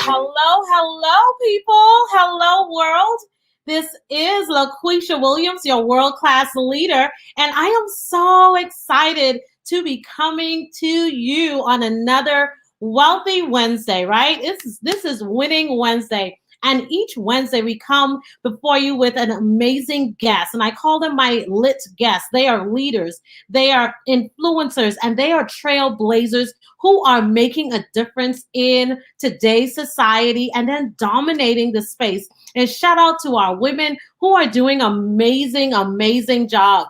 Hello, people. Hello, world. This is LaQuisha Williams, your world-class leader, and I am so excited to be coming to you on another Wealthy Wednesday, right? This is Winning Wednesday. And each Wednesday we come before you with an amazing guest. And I call them my lit guests. They are leaders, they are influencers, and they are trailblazers who are making a difference in today's society and then dominating the space. And shout out to our women who are doing amazing job.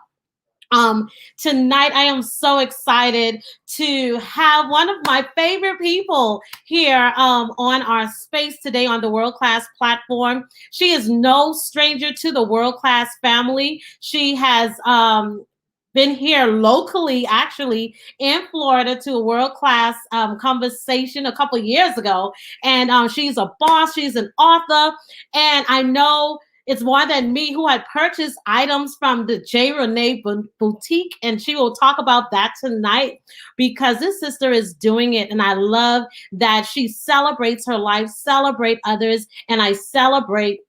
Tonight I am so excited to have one of my favorite people here on our space today on the World Class platform. She is no stranger to the World Class family. She has been here locally, actually in Florida, to a World Class conversation a couple years ago. And she's a boss, she's an author, and I know it's more than me who had purchased items from the J.Renee boutique, and she will talk about that tonight because this sister is doing it, and I love that she celebrates her life, celebrate others, and I celebrate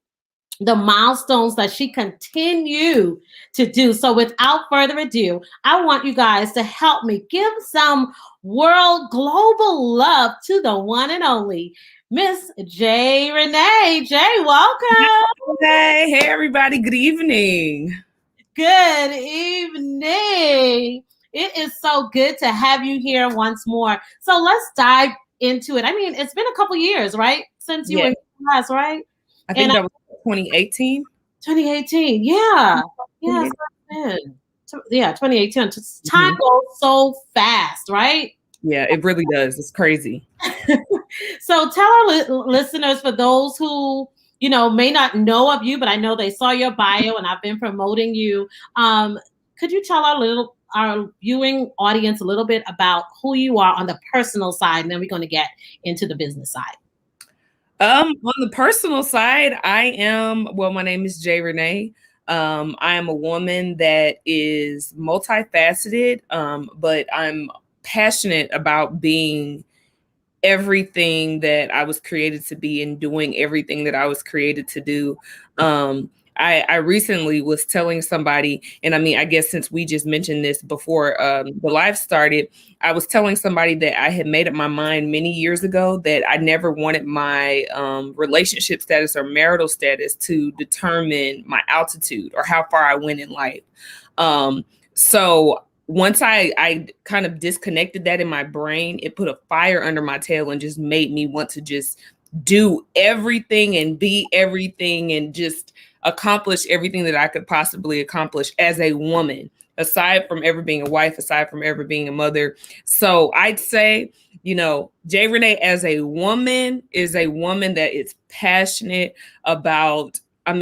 the milestones that she continue to do. So without further ado, I want you guys to help me give some world global love to the one and only Miss J.Renee. Jay, welcome. Hey, everybody. Good evening. Good evening. It is so good to have you here once more. So let's dive into it. I mean, it's been a couple years, right? Since you were in class, right? I think that was 2018. 2018. Yeah. Yeah. 2018. Time goes so fast, right? Yeah, it really does. It's crazy. So tell our listeners, for those who, may not know of you, but I know they saw your bio and I've been promoting you. Could you tell our viewing audience a little bit about who you are on the personal side, and then we're going to get into the business side. On the personal side, my name is J.Renee. I am a woman that is multifaceted, but I'm passionate about being everything that I was created to be and doing everything that I was created to do. I recently was telling somebody, and I mean, I guess since we just mentioned this before the live started, I was telling somebody that I had made up my mind many years ago that I never wanted my relationship status or marital status to determine my altitude or how far I went in life. So once I kind of disconnected that in my brain, it put a fire under my tail and just made me want to just do everything and be everything and just accomplish everything that I could possibly accomplish as a woman, aside from ever being a wife, aside from ever being a mother. So I'd say, J.Renee as a woman is a woman that is passionate about, I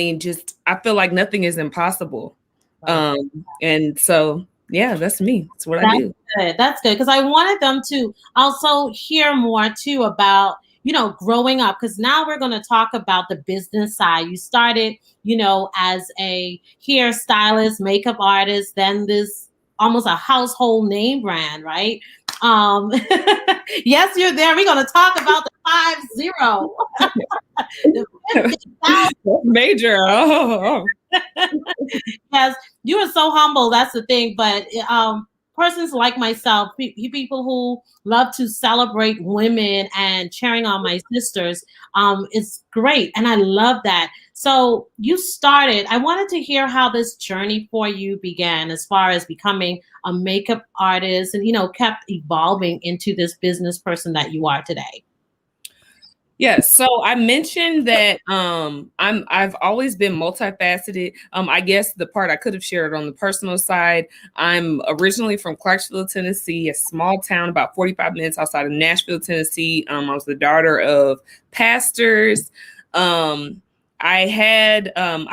feel like nothing is impossible. And so yeah, that's me. That's what I do. That's good. Because I wanted them to also hear more too about, growing up. Because now we're going to talk about the business side. You started, as a hair stylist, makeup artist, then this almost a household name brand, right? Yes, you're there. We're going to talk about the 50,000. Major. Oh. Yes, you are so humble. That's the thing. But persons like myself, people who love to celebrate women and cheering on my sisters, it's great. And I love that. So you started, I wanted to hear how this journey for you began as far as becoming a makeup artist and, kept evolving into this business person that you are today. Yeah, so I mentioned that I've always been multifaceted. I guess the part I could have shared on the personal side, I'm originally from Clarksville, Tennessee, a small town about 45 minutes outside of Nashville, Tennessee. I was the daughter of pastors. I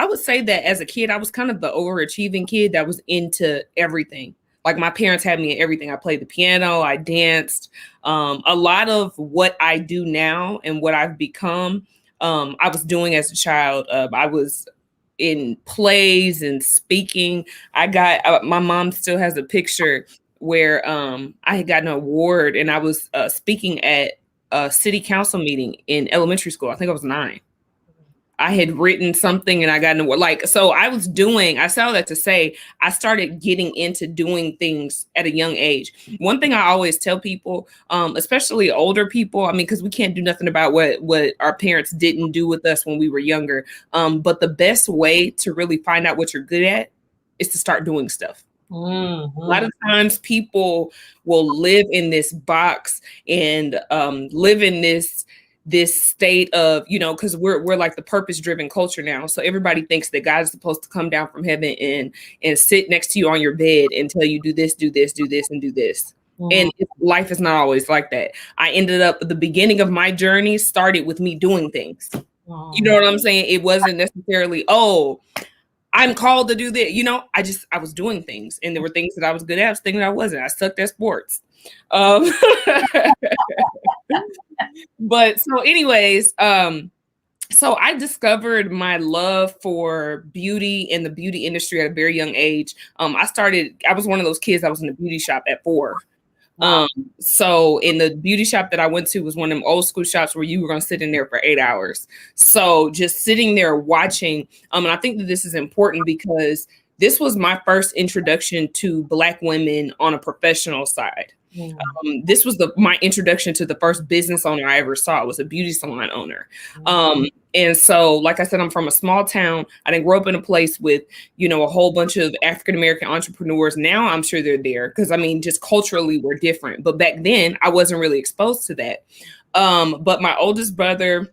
would say that as a kid, I was kind of the overachieving kid that was into everything. Like my parents had me in everything. I played the piano, I danced. A lot of what I do now and what I've become, I was doing as a child. I was in plays and speaking. My mom still has a picture where I had gotten an award and I was speaking at a city council meeting in elementary school. I think I was 9. I had written something and I got an award. Like, so I say all that to say, I started getting into doing things at a young age. One thing I always tell people, especially older people, I mean, because we can't do nothing about what our parents didn't do with us when we were younger. But the best way to really find out what you're good at is to start doing stuff. Mm-hmm. A lot of times people will live in this box and live in this state of, you know, because we're like the purpose-driven culture now. So everybody thinks that God is supposed to come down from heaven and sit next to you on your bed and tell you do this, do this, do this, and do this. And life is not always like that. I ended up, the beginning of my journey started with me doing things. You know what I'm saying? It wasn't necessarily, oh, I'm called to do this. You know, I was doing things, and there were things that I was good at. I was thinking I wasn't. I sucked at sports. But so anyways, so I discovered my love for beauty and the beauty industry at a very young age. I was one of those kids that was in the beauty shop at 4. Wow. So in the beauty shop that I went to was one of them old school shops where you were going to sit in there for 8 hours. So just sitting there watching, and I think that this is important because this was my first introduction to Black women on a professional side. This was my introduction to the first business owner I ever saw. It was a beauty salon owner. And so, like I said, I'm from a small town. I didn't grow up in a place with, you know, a whole bunch of African-American entrepreneurs. Now I'm sure they're there because, I mean, just culturally we're different. But back then I wasn't really exposed to that. But my oldest brother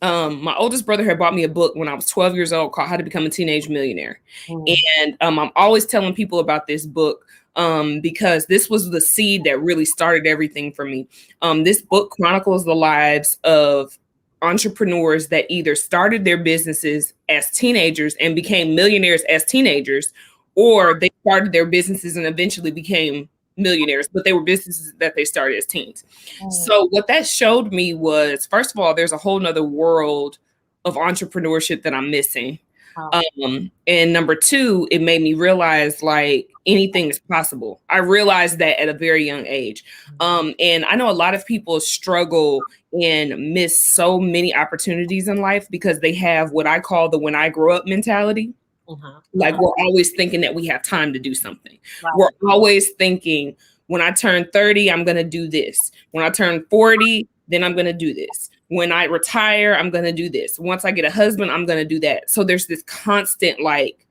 had bought me a book when I was 12 years old called How to Become a Teenage Millionaire. And I'm always telling people about this book because this was the seed that really started everything for me. This book chronicles the lives of entrepreneurs that either started their businesses as teenagers and became millionaires as teenagers, or they started their businesses and eventually became millionaires, but they were businesses that they started as teens. So what that showed me was, first of all, there's a whole nother world of entrepreneurship that I'm missing. And number 2, it made me realize like anything is possible. I realized that at a very young age. And I know a lot of people struggle and miss so many opportunities in life because they have what I call the when I grow up mentality. Like we're always thinking that we have time to do something. We're always thinking when I turn 30, I'm going to do this. When I turn 40, then I'm going to do this. When I retire, I'm going to do this. Once I get a husband, I'm going to do that. So there's this constant like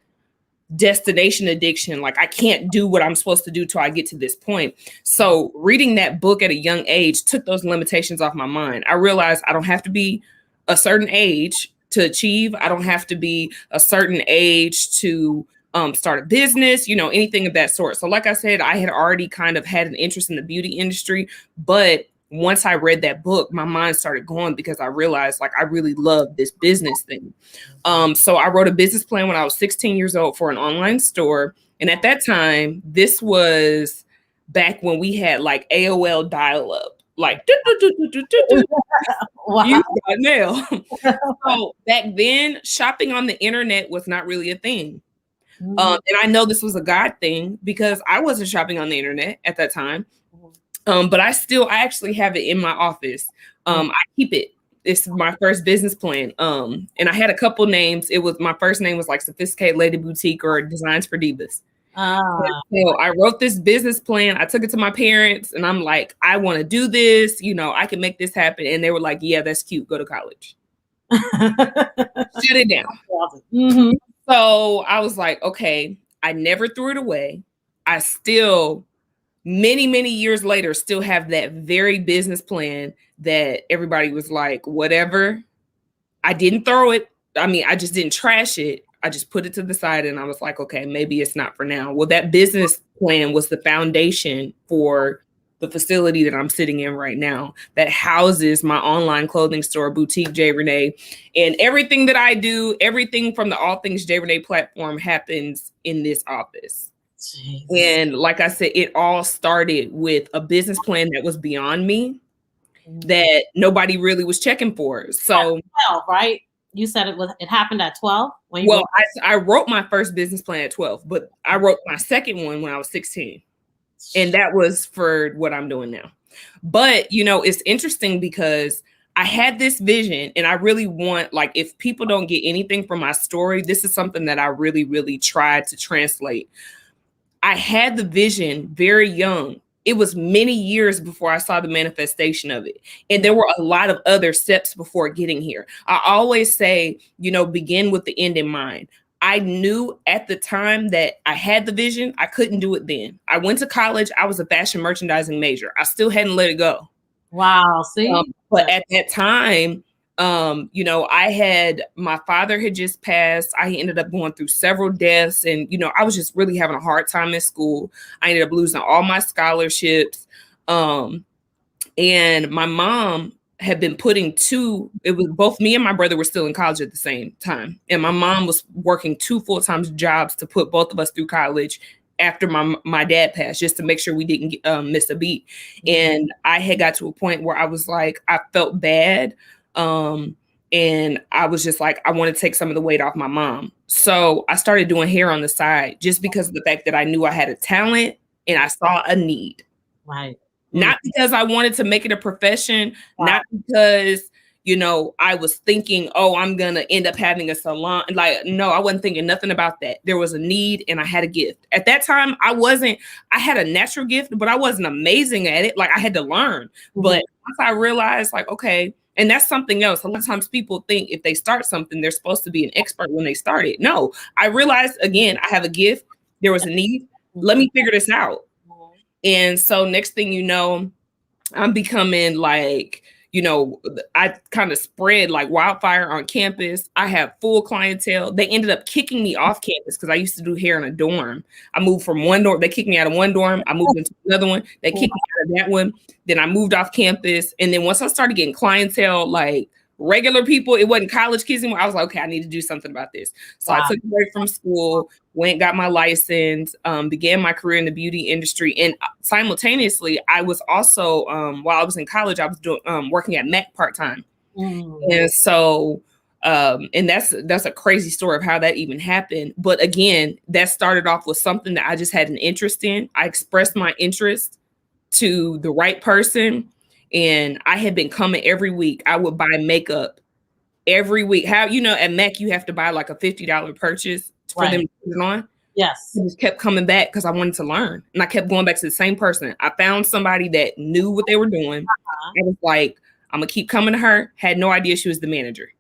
destination addiction. Like I can't do what I'm supposed to do till I get to this point. So reading that book at a young age took those limitations off my mind. I realized I don't have to be a certain age to achieve. I don't have to be a certain age to start a business, you know, anything of that sort. So like I said, I had already kind of had an interest in the beauty industry, but once I read that book, my mind started going because I realized like I really love this business thing. So I wrote a business plan when I was 16 years old for an online store. And at that time, this was back when we had like AOL dial-up, like Wow. you got mail. So back then, shopping on the internet was not really a thing. And I know this was a God thing because I wasn't shopping on the internet at that time. But I actually have it in my office. I keep it. It's my first business plan. And I had a couple names. My first name was like Sophisticated Lady Boutique or Designs for Divas. So I wrote this business plan. I took it to my parents and I'm like, I want to do this. You know, I can make this happen. And they were like, yeah, that's cute. Go to college. Shut it down. So I was like, okay, I never threw it away. I still, many, many years later, still have that very business plan that everybody was like, whatever. I didn't throw it. I mean, I just didn't trash it. I just put it to the side and I was like, okay, maybe it's not for now. Well, that business plan was the foundation for the facility that I'm sitting in right now that houses my online clothing store, Boutique J.Renee. And everything that I do, everything from the All Things J.Renee platform happens in this office. Jeez. And like I said, it all started with a business plan that was beyond me that nobody really was checking for. So, 12, right? You said it happened at 12? I wrote my first business plan at 12, but I wrote my second one when I was 16. And that was for what I'm doing now. But, you know, it's interesting because I had this vision, and I really want, like, if people don't get anything from my story, this is something that I really, really tried to translate. I had the vision very young. It was many years before I saw the manifestation of it. And there were a lot of other steps before getting here. I always say, you know, begin with the end in mind. I knew at the time that I had the vision. I couldn't do it then. I went to college. I was a fashion merchandising major. I still hadn't let it go. Wow. See? But at that time, you know, my father had just passed. I ended up going through several deaths, and, you know, I was just really having a hard time in school. I ended up losing all my scholarships. And my mom had been it was both me and my brother were still in college at the same time. And my mom was working 2 full-time jobs to put both of us through college after my dad passed, just to make sure we didn't miss a beat. And I had got to a point where I was like, I felt bad. And I was just like, I want to take some of the weight off my mom. So I started doing hair on the side just because of the fact that I knew I had a talent and I saw a need. Right. Not because I wanted to make it a profession, not because, you know, I was thinking, oh, I'm going to end up having a salon. Like, no, I wasn't thinking nothing about that. There was a need and I had a gift. At that time, I had a natural gift, but I wasn't amazing at it. Like, I had to learn. But once I realized, like, okay, and that's something else. A lot of times people think if they start something, they're supposed to be an expert when they start it. No, I realized, again, I have a gift. There was a need. Let me figure this out. And so next thing you know, I'm becoming like, you know, I kind of spread like wildfire on campus. I have full clientele. They ended up kicking me off campus because I used to do hair in a dorm. I moved from one dorm. They kicked me out of one dorm. I moved into another one. They kicked me out of that one. Then I moved off campus. And then once I started getting clientele, like regular people, it wasn't college kids anymore. I was like, okay, I need to do something about this. So I took a break from school, got my license, began my career in the beauty industry. And simultaneously, I was also, while I was in college, I was doing working at Mac part-time. And so, and that's a crazy story of how that even happened. But again, that started off with something that I just had an interest in. I expressed my interest to the right person. And I had been coming every week. I would buy makeup every week. How, you know, at Mac, you have to buy like a $50 purchase for them to put it on. Yes. I just kept coming back because I wanted to learn. And I kept going back to the same person. I found somebody that knew what they were doing. I was like, I'm going to keep coming to her. Had no idea she was the manager.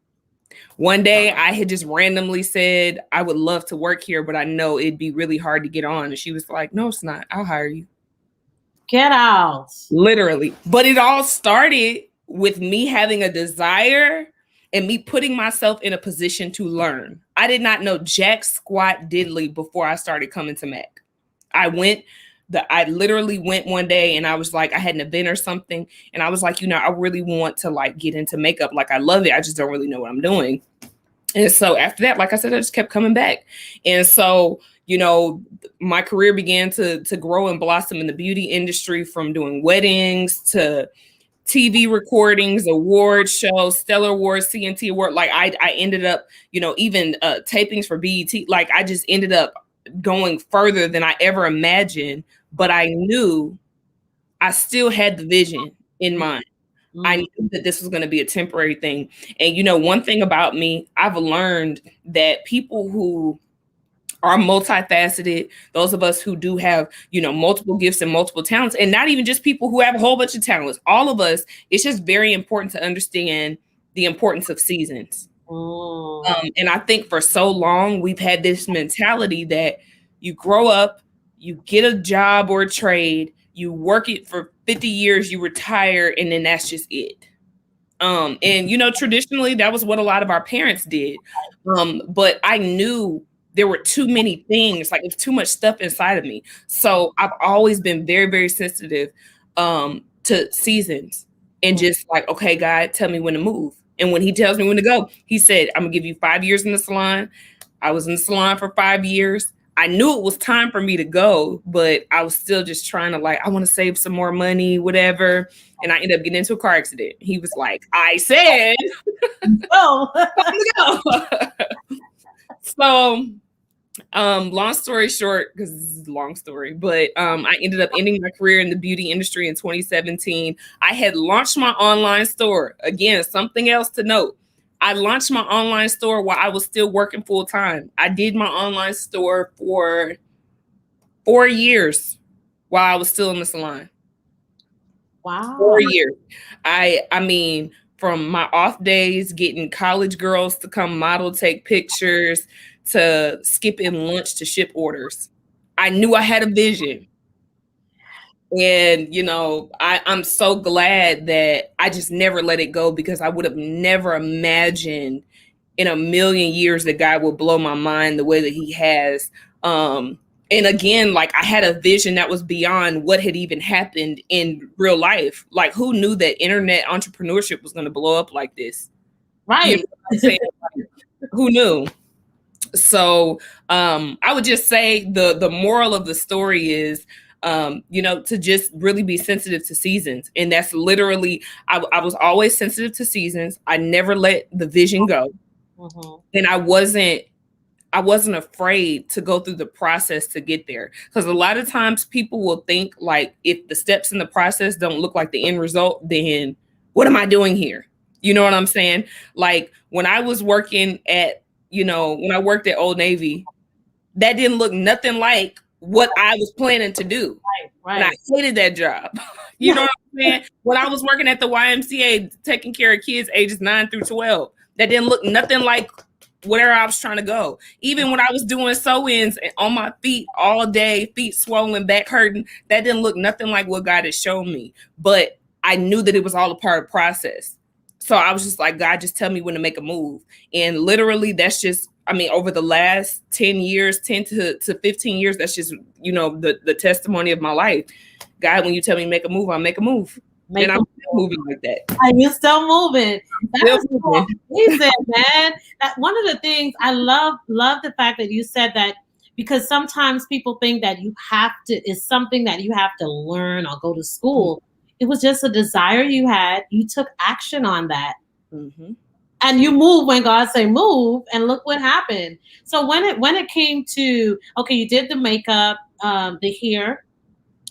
One day I had just randomly said, I would love to work here, but I know it'd be really hard to get on. And she was like, no, it's not. I'll hire you. Get out. Literally. But it all started with me having a desire and me putting myself in a position to learn. I did not know jack squat diddly before I started coming to Mac. I literally went one day and I was like, I had an event or something. And I was like, you know, I really want to like get into makeup. Like, I love it. I just don't really know what I'm doing. And so after that, like I said, I just kept coming back. And so, you know, my career began to grow and blossom in the beauty industry, from doing weddings to TV recordings, award shows, Stellar Awards, CNT Award. Like I ended up, you know, even tapings for BET. Like I just ended up going further than I ever imagined. But I knew I still had the vision in mind. I knew that this was going to be a temporary thing. And, you know, one thing about me, I've learned that people who are multifaceted, those of us who do have, you know, multiple gifts and multiple talents, and not even just people who have a whole bunch of talents, all of us, it's just very important to understand the importance of seasons. And I think for so long, we've had this mentality that you grow up, you get a job or a trade, you work it for 50 years, you retire, and then that's just it. And, you know, traditionally, that was what a lot of our parents did. But I knew there were too many things, like there's too much stuff inside of me. So I've always been very, very sensitive to seasons and just like, okay, God, tell me when to move. And when he tells me when to go, he said, I'm gonna give you 5 years in the salon. I was in the salon for 5 years. I knew it was time for me to go, but I was still just trying to like, I want to save some more money, whatever. And I ended up getting into a car accident. He was like, I said, oh, go. So Long story short, because this is a long story, but I ended up ending my career in the beauty industry in 2017. I had launched my online store. Again, something else to note. I launched my online store while I was still working full time. I did my online store for 4 years while I was still in the salon. Wow. 4 years. I mean, from my off days, getting college girls to come model, take pictures, to skipping lunch to ship orders. I knew I had a vision. And, I'm so glad that I just never let it go, because I would have never imagined in a million years that God would blow my mind the way that he has. And again, like, I had a vision that was beyond what had even happened in real life. Like, who knew that internet entrepreneurship was going to blow up like this? Right. You know what I'm saying? Who knew? So I would just say the moral of the story is, to just really be sensitive to seasons. And that's literally, I was always sensitive to seasons. I never let the vision go. Mm-hmm. And I wasn't afraid to go through the process to get there. Because a lot of times people will think, like, if the steps in the process don't look like the end result, then what am I doing here? You know what I'm saying? Like, when I was working at, when I worked at Old Navy, that didn't look nothing like what I was planning to do. Right. And I hated that job. You know what I'm saying? When I was working at the YMCA, taking care of kids ages 9 through 12, that didn't look nothing like where I was trying to go. Even when I was doing sew-ins on my feet all day, feet swollen, back hurting, that didn't look nothing like what God had shown me. But I knew that it was all a part of the process. So I was just like, God, just tell me when to make a move. And literally, that's just, over the last 10 years, 10 to 15 years, that's just, the testimony of my life. God, when you tell me to make a move, I'll make a move. And I'm still moving like that. And you're still moving. That's so amazing, man. One of the things I love the fact that you said that, because sometimes people think that it's something that you have to learn or go to school. It was just a desire you had. You took action on that. Mm-hmm. And you move when God say move, and look what happened. So when it came to, okay, you did the makeup, the hair,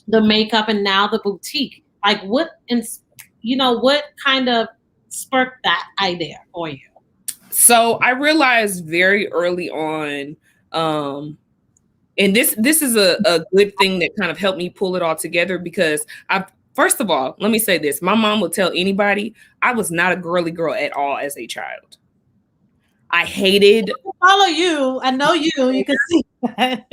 the makeup, and now the boutique. Like, what kind of sparked that idea for you? So I realized very early on, and this is a good thing that kind of helped me pull it all together, because first of all, let me say this. My mom will tell anybody, I was not a girly girl at all as a child. I hated... I follow you. I know you. You can see that.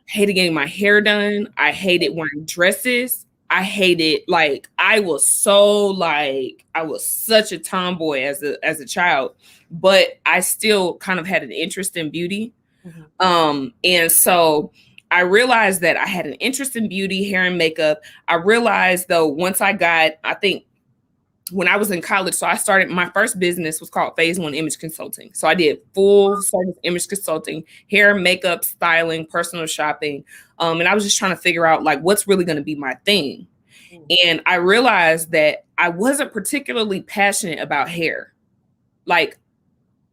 Hated getting my hair done. I hated wearing dresses. I hated, like, I was such a tomboy as a child, but I still kind of had an interest in beauty. Mm-hmm. And so I realized that I had an interest in beauty, hair and makeup. I realized, though, once I think when I was in college, so I started, my first business was called Phase 1 Image Consulting. So I did full service image consulting, hair, makeup, styling, personal shopping. And I was just trying to figure out, like, what's really going to be my thing. And I realized that I wasn't particularly passionate about hair. Like,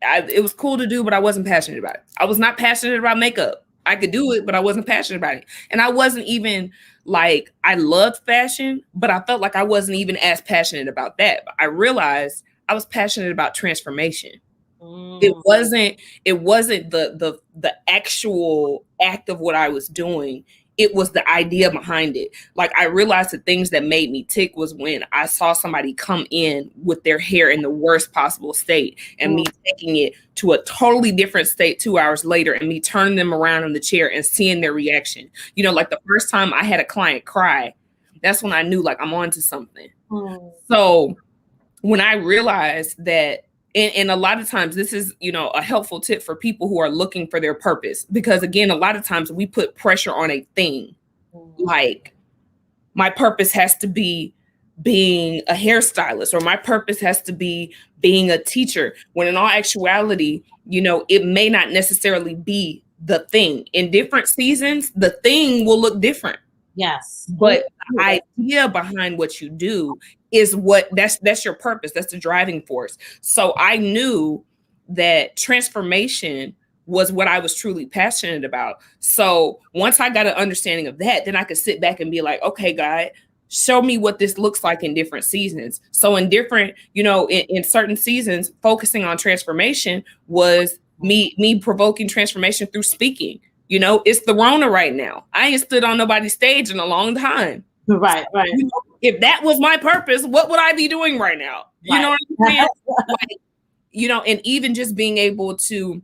it was cool to do, but I wasn't passionate about it. I was not passionate about makeup. I could do it, but I wasn't passionate about it. And I wasn't even, like, I loved fashion, but I felt like I wasn't even as passionate about that. But I realized I was passionate about transformation. It wasn't the actual act of what I was doing. It was the idea behind it. Like, I realized the things that made me tick was when I saw somebody come in with their hair in the worst possible state, and me taking it to a totally different state 2 hours later, and me turning them around in the chair and seeing their reaction. Like, the first time I had a client cry, that's when I knew, like, I'm onto something. So when I realized that, and a lot of times this is, a helpful tip for people who are looking for their purpose, because again, a lot of times we put pressure on a thing. Like, my purpose has to be being a hairstylist, or my purpose has to be being a teacher, when in all actuality, it may not necessarily be the thing. In different seasons, the thing will look different. Yes. But the idea behind what you do is that's your purpose. That's the driving force. So I knew that transformation was what I was truly passionate about. So once I got an understanding of that, then I could sit back and be like, okay, God, show me what this looks like in different seasons. So in different, in certain seasons, focusing on transformation was me provoking transformation through speaking. It's the Rona right now. I ain't stood on nobody's stage in a long time. Right. If that was my purpose, what would I be doing right now? You know what I'm saying? Like, and even just being able to,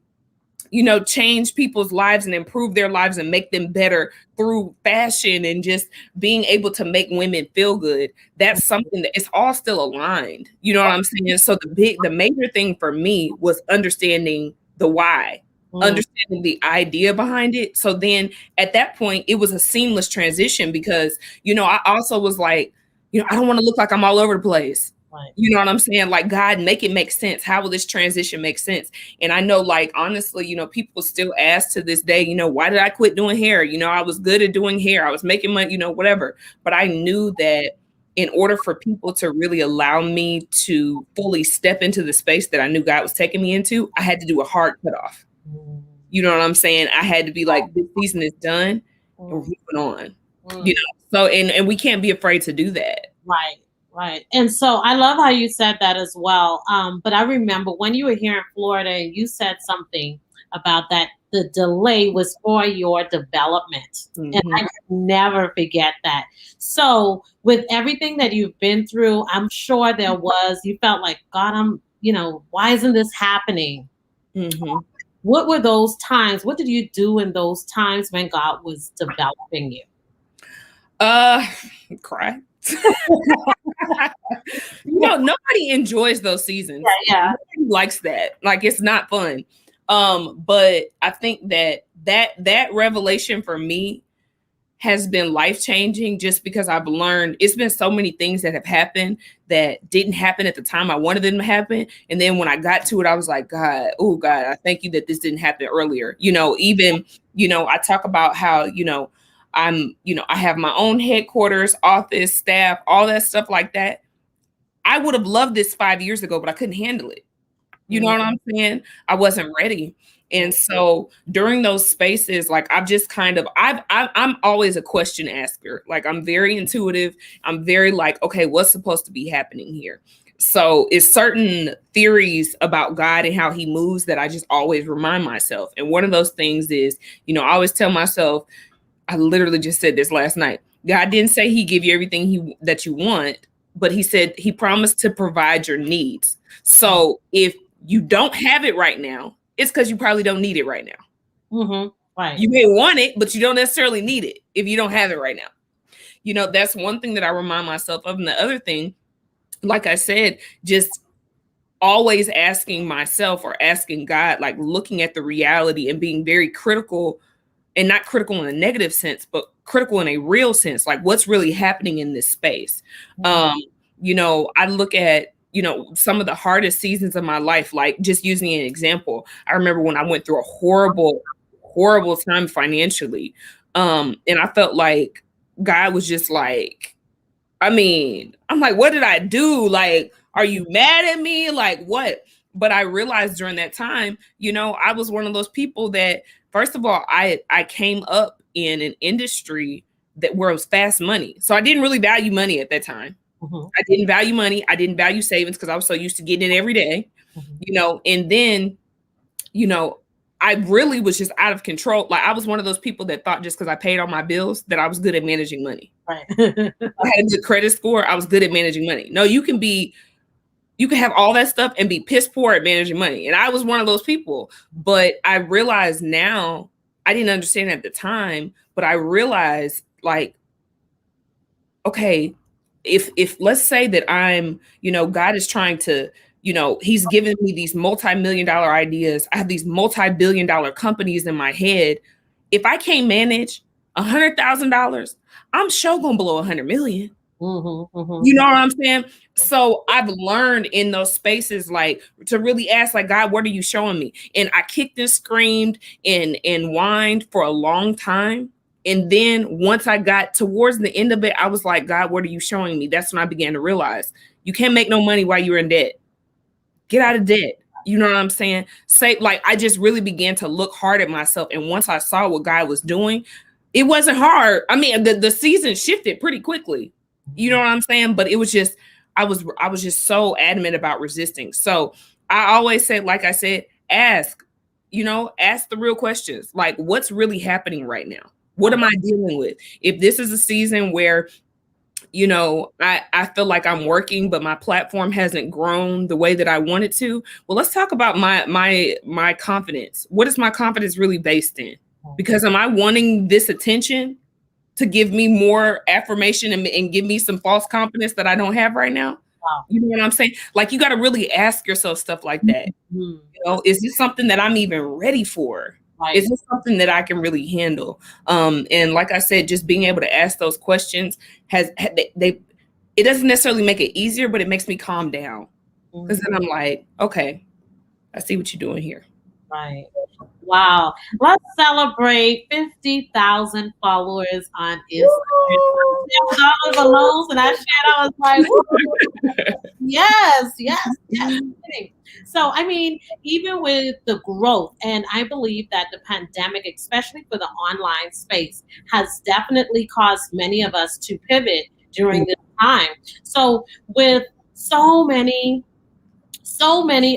change people's lives and improve their lives and make them better through fashion and just being able to make women feel good. That's something that it's all still aligned. You know what I'm saying? So the major thing for me was understanding the why, understanding the idea behind it. So then at that point, it was a seamless transition because, I also was like, I don't want to look like I'm all over the place. Right. You know what I'm saying? Like, God, make it make sense. How will this transition make sense? And I know, like, honestly, people still ask to this day, why did I quit doing hair? I was good at doing hair. I was making money, whatever. But I knew that in order for people to really allow me to fully step into the space that I knew God was taking me into, I had to do a hard cutoff. You know what I'm saying? I had to be like, this season is done and we're moving on. So, and we can't be afraid to do that. Right. And so I love how you said that as well. But I remember when you were here in Florida and you said something about that the delay was for your development. And I can never forget that. So with everything that you've been through, I'm sure you felt like, God, why isn't this happening? What were those times? What did you do in those times when God was developing you? Cry. Nobody enjoys those seasons. Yeah. Nobody likes that. Like, it's not fun. But I think that revelation for me has been life-changing just because I've learned it's been so many things that have happened that didn't happen at the time I wanted them to happen. And then when I got to it, I was like, God, I thank you that this didn't happen earlier. I talk about how, I have my own headquarters, office, staff, all that stuff like that. I would have loved this 5 years ago, but I couldn't handle it. You know what I'm saying? I wasn't ready. And so during those spaces, like I've just I'm always a question asker. Like, I'm very intuitive. I'm very like, okay, what's supposed to be happening here? So it's certain theories about God and how he moves that I just always remind myself. And one of those things is, I always tell myself, I literally just said this last night. God didn't say he give you everything that you want, but he said he promised to provide your needs. So if you don't have it right now, it's because you probably don't need it right now. Right. You may want it, but you don't necessarily need it if you don't have it right now. That's one thing that I remind myself of. And the other thing, like I said, just always asking myself or asking God, like looking at the reality and being very critical. And not critical in a negative sense, but critical in a real sense, like what's really happening in this space. I look at, some of the hardest seasons of my life, like just using an example. I remember when I went through a horrible, horrible time financially. And I felt like God was just like, I'm like, what did I do? Like, are you mad at me? Like, what? But I realized during that time, I was one of those people that, first of all, I came up in an industry where it was fast money. So I didn't really value money at that time. I didn't value money. I didn't value savings because I was so used to getting it every day, and then, I really was just out of control. Like, I was one of those people that thought just because I paid all my bills that I was good at managing money. Right. I had a good credit score. I was good at managing money. No, you can have all that stuff and be piss poor at managing money. And I was one of those people. But I realize now, I didn't understand at the time, but I realized, like, okay, if let's say that I'm, God is trying to, he's given me these multi-million-dollar ideas. I have these multi-billion-dollar companies in my head. If I can't manage $100,000, I'm sure gonna blow 100 million. You know what I'm saying? So I've learned in those spaces, like, to really ask, like, God, what are you showing me? And I kicked and screamed and whined for a long time. And then once I got towards the end of it, I was like, God, what are you showing me? That's when I began to realize you can't make no money while you're in debt. Get out of debt. You know what I'm saying? Say, like, I just really began to look hard at myself. And once I saw what God was doing, it wasn't hard. I mean, the season shifted pretty quickly. You know what I'm saying? But it was just, I was just so adamant about resisting. So I always said, like I said, ask the real questions. Like, what's really happening right now? What am I dealing with? If this is a season where, I feel like I'm working, but my platform hasn't grown the way that I want it to. Well, let's talk about my confidence. What is my confidence really based in? Because am I wanting this attention to give me more affirmation and give me some false confidence that I don't have right now? Wow. You know what I'm saying? Like, you got to really ask yourself stuff like that. Is this something that I'm even ready for? Right. Is this something that I can really handle? And like I said, just being able to ask those questions it doesn't necessarily make it easier, but it makes me calm down. Because then I'm like, okay, I see what you're doing here. Right. Wow. Let's celebrate 50,000 followers on Instagram. $10 balloons, and I shared, I was like, yes. So, I mean, even with the growth, and I believe that the pandemic, especially for the online space, has definitely caused many of us to pivot during this time. So with so many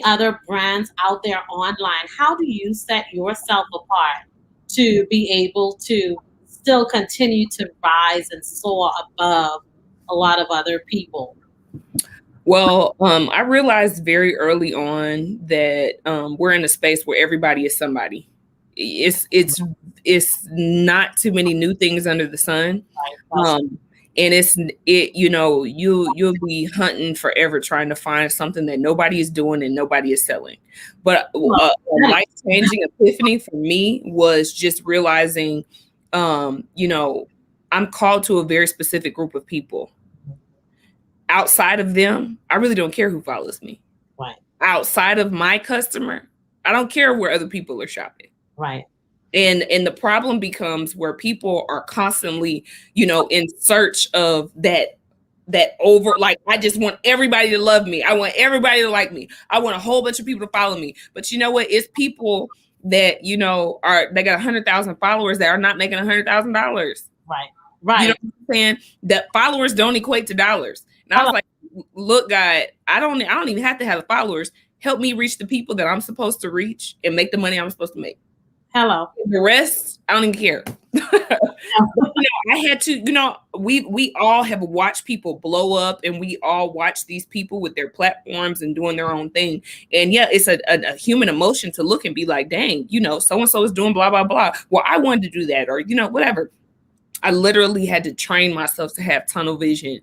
other brands out there online, how do you set yourself apart to be able to still continue to rise and soar above a lot of other people? Well, I realized very early on that we're in a space where everybody is somebody. It's not too many new things under the sun. And you'll be hunting forever trying to find something that nobody is doing and nobody is selling. But a life-changing epiphany for me was just realizing, I'm called to a very specific group of people. Outside of them, I really don't care who follows me. Right. Outside of my customer, I don't care where other people are shopping. Right. And the problem becomes where people are constantly, in search of that over, like, I just want everybody to love me. I want everybody to like me. I want a whole bunch of people to follow me. But you know what? It's people that, they got 100,000 followers that are not making $100,000. Right. You know what I'm saying? That followers don't equate to dollars. And I was like, look, God, I don't even have to have followers. Help me reach the people that I'm supposed to reach and make the money I'm supposed to make. Hello. The rest, I don't even care. I had to, we all have watched people blow up, and we all watch these people with their platforms and doing their own thing. And yeah, it's a human emotion to look and be like, dang, so-and-so is doing blah, blah, blah. Well, I wanted to do that, or, whatever. I literally had to train myself to have tunnel vision,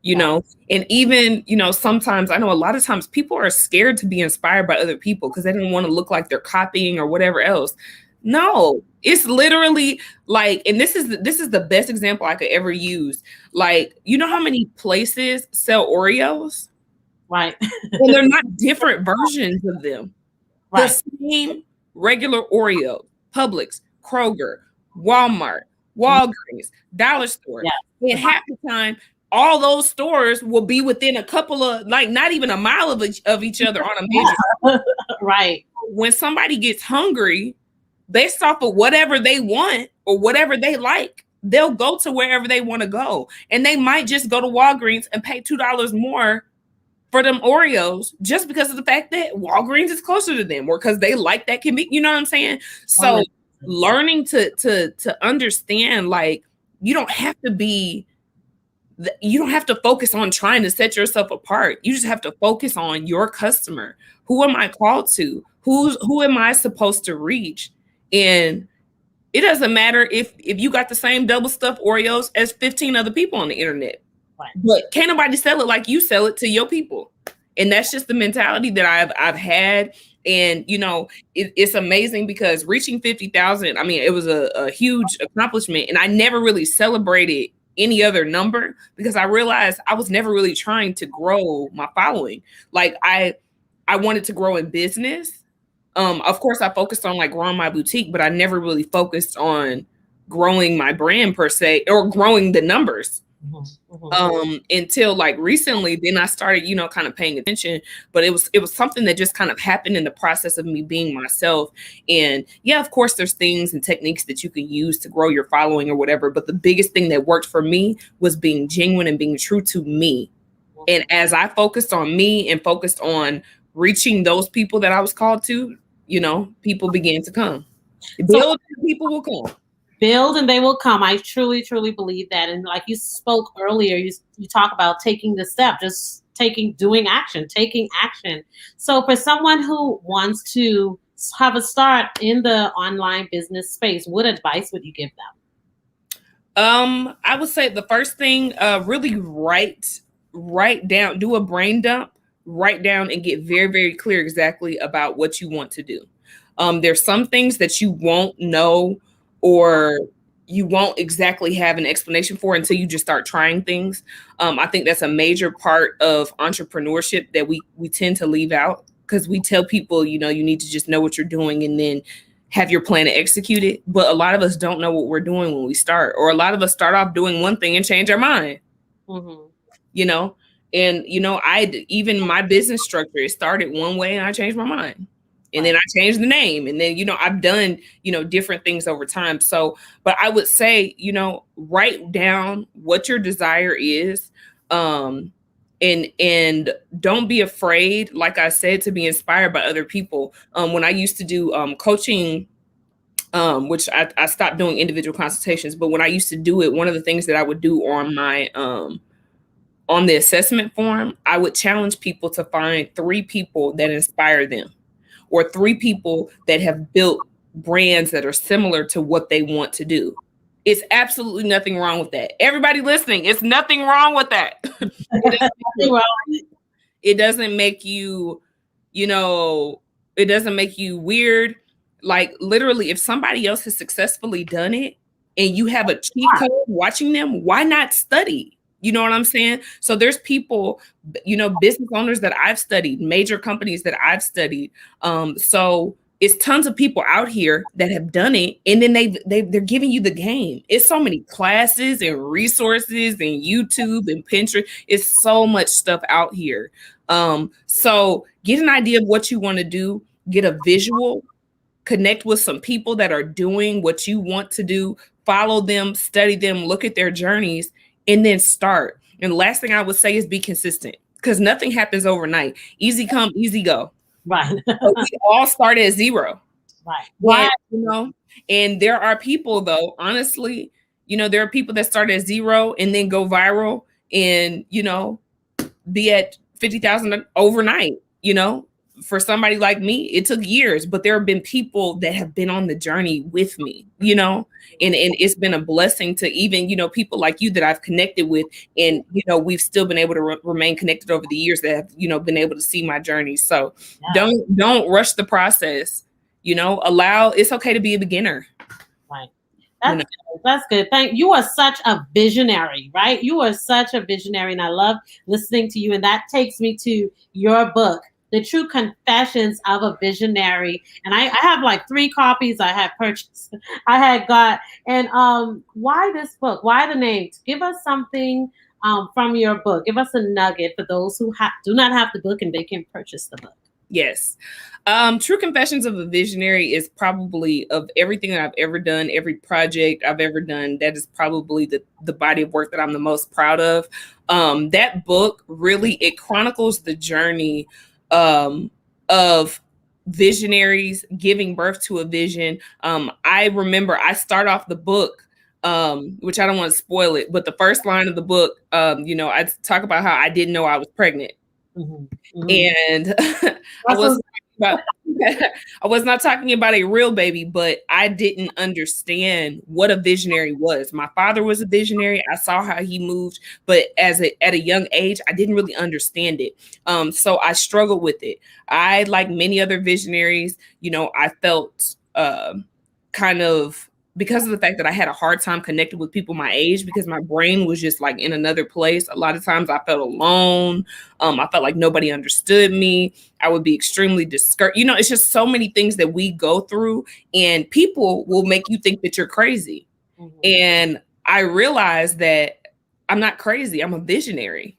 and even, sometimes I know a lot of times people are scared to be inspired by other people because they don't want to look like they're copying or whatever else. No, it's literally like, and this is the best example I could ever use. Like, you know how many places sell Oreos? Right. And they're not different versions of them. Right. The same regular Oreo, Publix, Kroger, Walmart, Walgreens, Dollar Store. Yeah. And half the time, all those stores will be within a couple of, like, not even a mile of each other on a major. Right. When somebody gets hungry, based off of whatever they want or whatever they like, they'll go to wherever they want to go. And they might just go to Walgreens and pay $2 more for them Oreos just because of the fact that Walgreens is closer to them, or because they like that convenience. You know what I'm saying? So learning to understand, like, you don't have to focus on trying to set yourself apart. You just have to focus on your customer. Who am I called to? Who am I supposed to reach? And it doesn't matter if you got the same double stuffed Oreos as 15 other people on the internet. Right. But can't nobody sell it like you sell it to your people. And that's just the mentality that I've had. And, it's amazing because reaching 50,000, I mean, it was a huge accomplishment. And I never really celebrated any other number because I realized I was never really trying to grow my following. Like, I wanted to grow in business. Of course, I focused on, like, growing my boutique, but I never really focused on growing my brand per se, or growing the numbers. Until like recently, then I started, kind of paying attention, but it was something that just kind of happened in the process of me being myself. And yeah, of course there's things and techniques that you can use to grow your following or whatever, but the biggest thing that worked for me was being genuine and being true to me. And as I focused on me and focused on reaching those people that I was called to, people began to come. Build, people will come. Build and they will come. I truly, truly believe that. And like you spoke earlier, you talk about taking the step, just doing action, taking action. So for someone who wants to have a start in the online business space, what advice would you give them? I would say the first thing, really write down, do a brain dump, write down and get very, very clear exactly about what you want to do. There's some things that you won't know or you won't exactly have an explanation for until you just start trying things. I think that's a major part of entrepreneurship that we tend to leave out, because we tell people, you need to just know what you're doing and then have your plan to execute it. But a lot of us don't know what we're doing when we start, or a lot of us start off doing one thing and change our mind. And even my business structure, it started one way and I changed my mind. And then I changed the name. And then, I've done, different things over time. So, but I would say, write down what your desire is. And don't be afraid, like I said, to be inspired by other people. When I used to do coaching, which I stopped doing individual consultations, but when I used to do it, one of the things that I would do on my on the assessment form, I would challenge people to find 3 people that inspire them, or 3 people that have built brands that are similar to what they want to do. It's absolutely nothing wrong with that. Everybody listening, it's nothing wrong with that. It doesn't make you, it doesn't make you weird. Like literally, if somebody else has successfully done it and you have a cheat code watching them, why not study? You know what I'm saying? So there's people, business owners that I've studied, major companies that I've studied. So it's tons of people out here that have done it, and then they're giving you the game. It's so many classes and resources and YouTube and Pinterest. It's so much stuff out here. So get an idea of what you want to do, get a visual, connect with some people that are doing what you want to do, follow them, study them, look at their journeys, and then start. And the last thing I would say is be consistent, because nothing happens overnight. Easy come, easy go. Right. We all start at 0. Right. And there are people, though, honestly, there are people that start at 0 and then go viral and, be at 50,000 overnight. For somebody like me, it took years, but there have been people that have been on the journey with me, and it's been a blessing to even, people like you that I've connected with, and, we've still been able to remain connected over the years that have, been able to see my journey. So don't rush the process, it's okay to be a beginner. Right. That's good. You are such a visionary, right? You are such a visionary, and I love listening to you. And that takes me to your book, The True Confessions of a Visionary. And I have like 3 copies I have purchased. I had got. And why this book? Why the name? Give us something from your book. Give us a nugget for those who do not have the book and they can purchase the book. Yes. True Confessions of a Visionary is probably, of everything that I've ever done, every project I've ever done, that is probably the body of work that I'm the most proud of. That book really, it chronicles the journey of visionaries giving birth to a vision. I remember I start off the book, which I don't want to spoil it, but the first line of the book, I talk about how I didn't know I was pregnant. And I was not talking about a real baby, but I didn't understand what a visionary was. My father was a visionary. I saw how he moved, but at a young age, I didn't really understand it. So I struggled with it. I, like many other visionaries, I felt kind of, because of the fact that I had a hard time connecting with people my age, because my brain was just like in another place. A lot of times I felt alone. I felt like nobody understood me. I would be extremely discouraged. It's just so many things that we go through, and people will make you think that you're crazy. And I realized that I'm not crazy. I'm a visionary.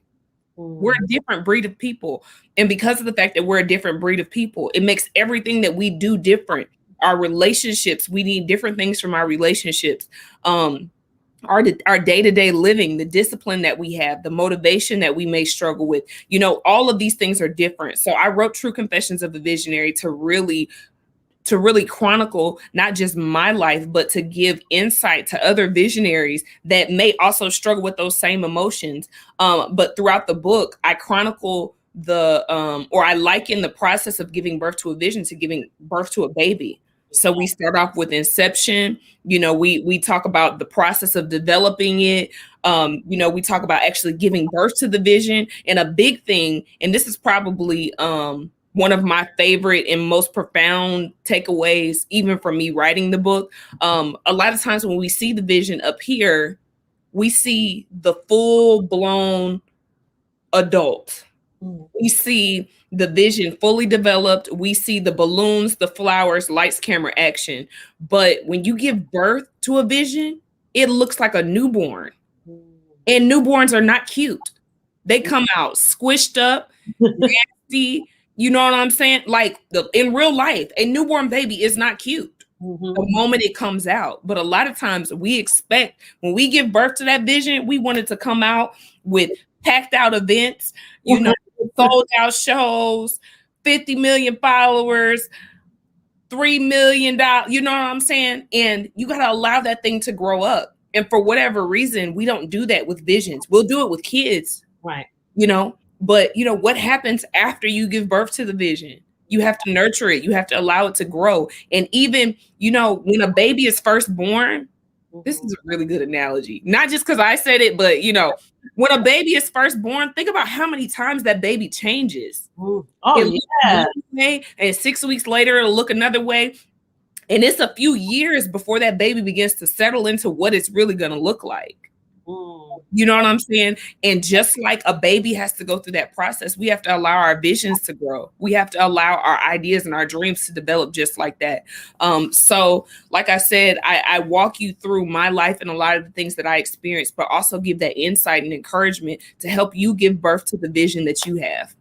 We're Mm. a different breed of people. And because of the fact that we're a different breed of people, it makes everything that we do different. Our relationships, we need different things from our relationships. Our day-to-day living, the discipline that we have, the motivation that we may struggle with, all of these things are different. So I wrote True Confessions of a Visionary to really chronicle not just my life, but to give insight to other visionaries that may also struggle with those same emotions. But throughout the book, I chronicle or I liken the process of giving birth to a vision to giving birth to a baby. So we start off with inception. We talk about the process of developing it. We talk about actually giving birth to the vision. And a big thing, and this is probably one of my favorite and most profound takeaways, even from me writing the book. A lot of times when we see the vision up here, we see the full blown adult. We see the vision fully developed. We see the balloons, the flowers, lights, camera, action. But when you give birth to a vision, it looks like a newborn. And newborns are not cute. They come out squished up, nasty. You know what I'm saying? Like in real life, a newborn baby is not cute the moment it comes out. But a lot of times we expect when we give birth to that vision, we want it to come out with packed out events, sold out shows, 50 million followers, $3 million. You know what I'm saying? And you got to allow that thing to grow up. And for whatever reason, we don't do that with visions. We'll do it with kids. Right. But what happens after you give birth to the vision? You have to nurture it. You have to allow it to grow. And even, when a baby is first born, this is a really good analogy. Not just because I said it, but, when a baby is first born, think about how many times that baby changes. Oh, yeah. And 6 weeks later, it'll look another way. And it's a few years before that baby begins to settle into what it's really going to look like. You know what I'm saying? And just like a baby has to go through that process, we have to allow our visions to grow. We have to allow our ideas and our dreams to develop just like that. So like I said, I walk you through my life and a lot of the things that I experienced, but also give that insight and encouragement to help you give birth to the vision that you have.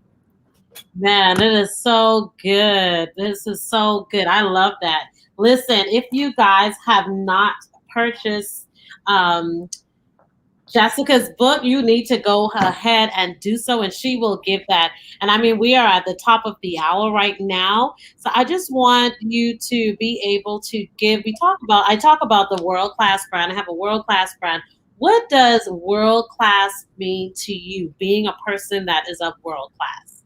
Man, it is so good. This is so good. I love that. Listen, if you guys have not purchased Jessica's book, you need to go ahead and do so, and she will give that. And I mean, we are at the top of the hour right now, so I just want you to be able to give. I talk about the world-class brand. I have a world-class brand. What does world-class mean to you, being a person that is of world-class?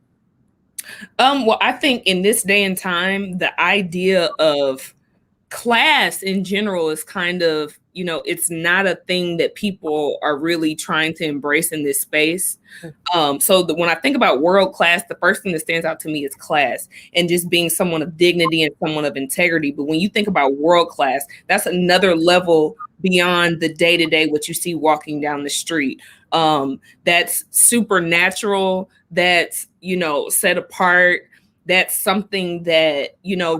Well, I think in this day and time, the idea of class in general is kind of, it's not a thing that people are really trying to embrace in this space. So when I think about world class, the first thing that stands out to me is class and just being someone of dignity and someone of integrity. But when you think about world class, that's another level beyond the day-to-day, what you see walking down the street. That's supernatural, that's, set apart. That's something that,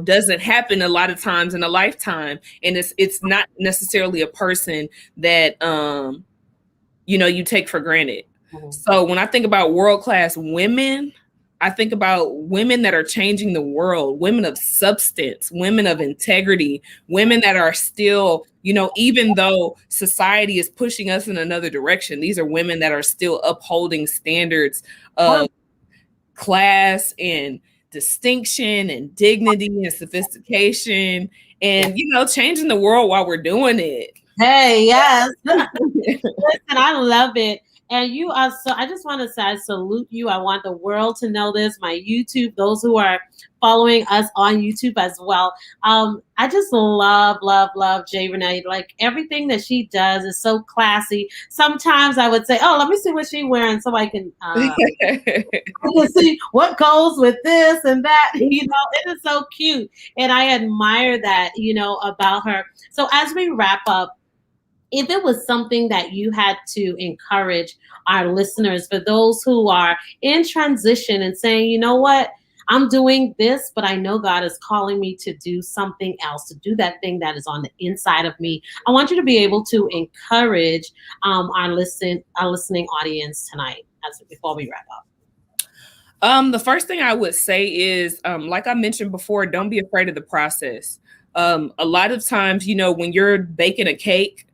doesn't happen a lot of times in a lifetime. And it's not necessarily a person that, you take for granted. So when I think about world-class women, I think about women that are changing the world, women of substance, women of integrity, women that are still, even though society is pushing us in another direction, these are women that are still upholding standards of class and distinction and dignity and sophistication and, changing the world while we're doing it. Hey, yes. Listen, I love it. And you are I just want to say, I salute you. I want the world to know this. My YouTube, those who are following us on YouTube as well. I just love JReneee. Like everything that she does is so classy. Sometimes I would say, oh, let me see what she's wearing so I can, I can see what goes with this and that. It is so cute. And I admire that, about her. So as we wrap up, if it was something that you had to encourage our listeners, for those who are in transition and saying, you know what, I'm doing this, but I know God is calling me to do something else, to do that thing that is on the inside of me. I want you to be able to encourage our listening audience tonight before we wrap up. The first thing I would say is, like I mentioned before, don't be afraid of the process. A lot of times, when you're baking a cake,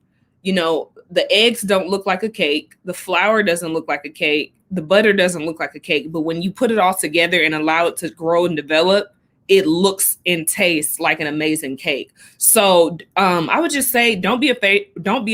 the eggs don't look like a cake, the flour doesn't look like a cake, the butter doesn't look like a cake. But when you put it all together and allow it to grow and develop, it looks and tastes like an amazing cake. So I would just say, don't be afraid, of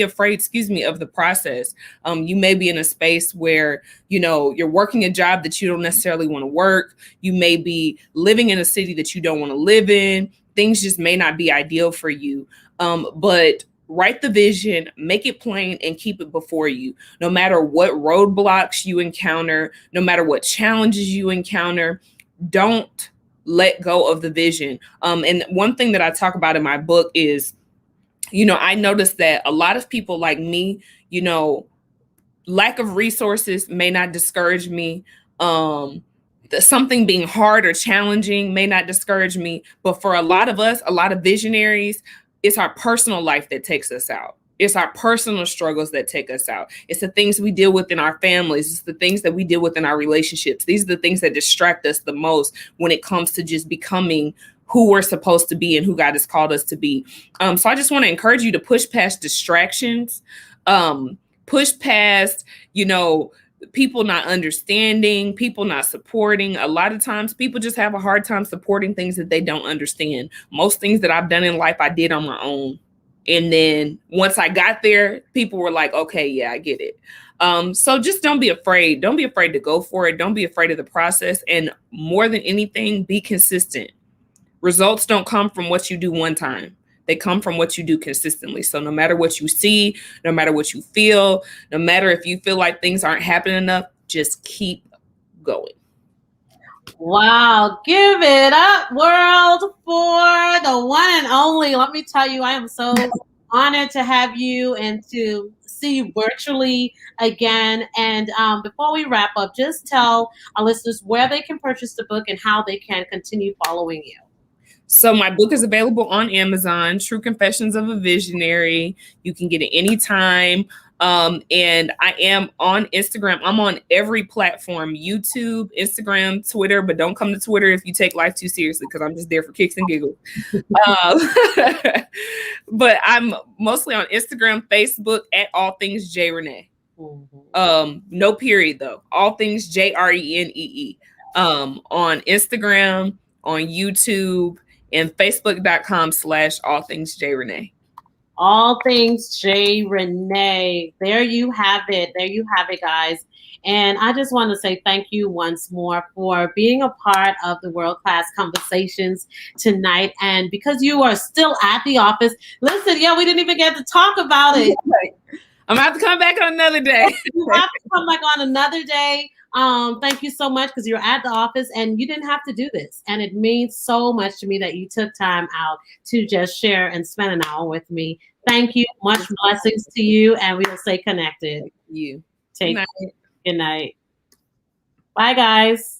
the process. You may be in a space where, you're working a job that you don't necessarily want to work. You may be living in a city that you don't want to live in. Things just may not be ideal for you. But write the vision, make it plain, and keep it before you. No matter what roadblocks you encounter, no matter what challenges you encounter, don't let go of the vision. And one thing that I talk about in my book is, I noticed that a lot of people like me, lack of resources may not discourage me. Something being hard or challenging may not discourage me. But for a lot of us, a lot of visionaries, it's our personal life that takes us out. It's our personal struggles that take us out. It's the things we deal with in our families. It's the things that we deal with in our relationships. These are the things that distract us the most when it comes to just becoming who we're supposed to be and who God has called us to be. So I just want to encourage you to push past distractions, push past, people not understanding, people not supporting. A lot of times people just have a hard time supporting things that they don't understand. Most things that I've done in life, I did on my own. And then once I got there, people were like, okay, yeah, I get it. So just don't be afraid. Don't be afraid to go for it. Don't be afraid of the process. And more than anything, be consistent. Results don't come from what you do one time. They come from what you do consistently. So no matter what you see, no matter what you feel, no matter if you feel like things aren't happening enough, just keep going. Wow. Give it up, world, for the one and only. Let me tell you, I am so honored to have you and to see you virtually again. And before we wrap up, just tell our listeners where they can purchase the book and how they can continue following you. So my book is available on Amazon, True Confessions of a Visionary. You can get it anytime. And I am on Instagram. I'm on every platform, YouTube, Instagram, Twitter, but don't come to Twitter if you take life too seriously, because I'm just there for kicks and giggles. But I'm mostly on Instagram, Facebook, at all things JReneee. No period though. All things JRenee. On Instagram, on YouTube, and Facebook.com/all things JReneee. All things JReneee. There you have it. There you have it, guys. And I just want to say thank you once more for being a part of the World Class Conversations tonight. And because you are still at the office, listen, we didn't even get to talk about it. I'm going to have to come back on another day. You have to come back on another day. Thank you so much, because you're at the office and you didn't have to do this. And it means so much to me that you took time out to just share and spend an hour with me. Thank you. Much blessings to you, and we will stay connected. You. Take care. Good night. Bye, guys.